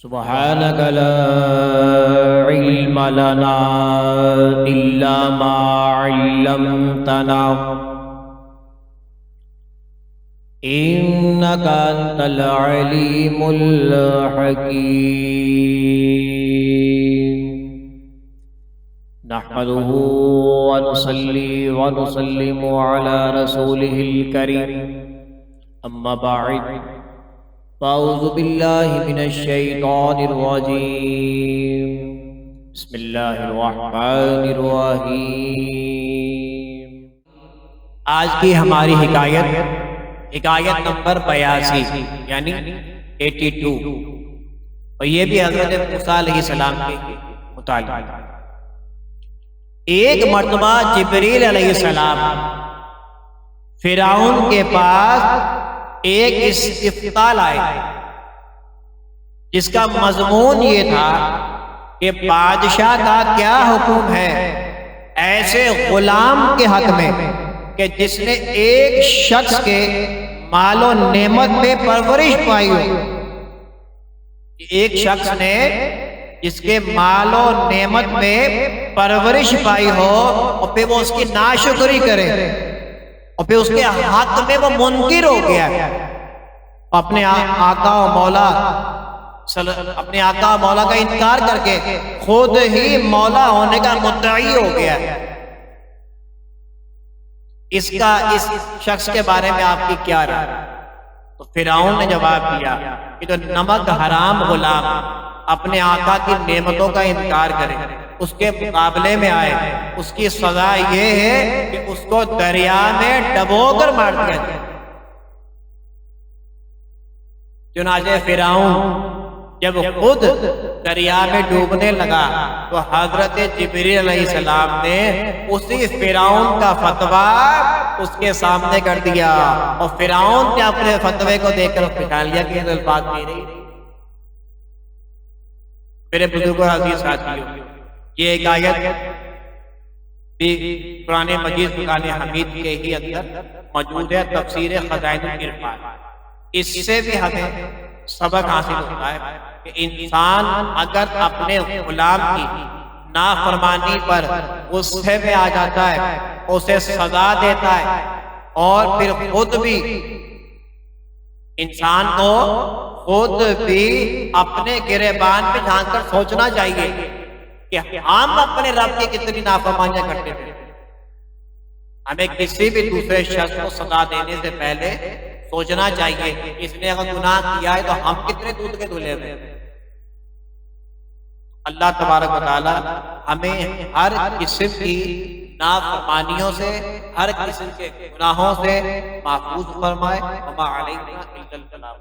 سبحانك لا علم لنا إلا ما علمتنا إنك أنت العليم الحكيم. نحمده ونصلي ونسلم على رسوله الكريم. أما بعد، فأعوذ بالله من الشيطان الرجيم. بسم الله الرحمن الرحيم. آج کی ہماری حکایت نمبر 82 یعنی 82، اور یہ بھی حضرت موسیٰ علیہ السلام کے متعلق. ایک مرتبہ جبریل علیہ السلام فرعون کے پاس ایک استفتاء لائے جس کا مضمون یہ تھا کہ بادشاہ کا کیا حکم ہے ایسے غلام کے حق میں کہ جس نے ایک شخص کے مال و نعمت میں پرورش پائی ہو. ایک شخص نے جس کے مال و نعمت میں پرورش پائی ہو اور پھر وہ اس کی ناشکری کرے اور پھر اس کے حق میں وہ منکر ہو گیا، اپنے آقا و مولا کا انکار کر کے خود ہی مولا ہونے کا مدعی ہو گیا. اس شخص کے بارے میں آپ کی کیا رائے؟ تو فرعون نے جواب دیا کہ جو نمک حرام غلام اپنے آقا کی نعمتوں کا انکار کرے، اس کے مقابلے میں آئے، اس کی سزا یہ ہے کہ اس کو دریا میں ڈبو کر مار دیا جائے. چنانچہ فرعون جب خود دریا میں ڈوبنے لگا تو حضرت جبریل علیہ السلام نے اسی فرعون کا فتویٰ اس کے سامنے کر دیا، اور فرعون نے اپنے فتوے کو دیکھ کر پہچان لیا کہ یہ الفاظ نہیں. میرے بزرگوں عزیز ساتھیوں، یہ ایک آیت بھی قرآن مجید فرقان حمید کے ہی اندر موجود ہے، تفسیر خزائن العرفان. اس سے بھی ہمیں سبق حاصل ہوتا ہے کہ انسان اگر اپنے غلام کی نافرمانی پر غصے میں آ جاتا ہے، اسے سزا دیتا ہے، اور پھر خود بھی انسان کو اپنے گریبان پہ جھانک کر سوچنا چاہیے کہ ہم اپنے رب کی کتنی نافرمانیاں کرتے ہیں. ہمیں کسی بھی دوسرے شخص کو سزا دینے سے پہلے سوچنا چاہیے اس نے اگر گناہ کیا ہے تو ہم کتنے دودھ کے دھلے ہوئے. اللہ تبارک و تعالی ہمیں ہر قسم کی نافرمانیوں سے، ہر قسم کے گناہوں سے محفوظ فرمائے. وما علینا الا البلاغ.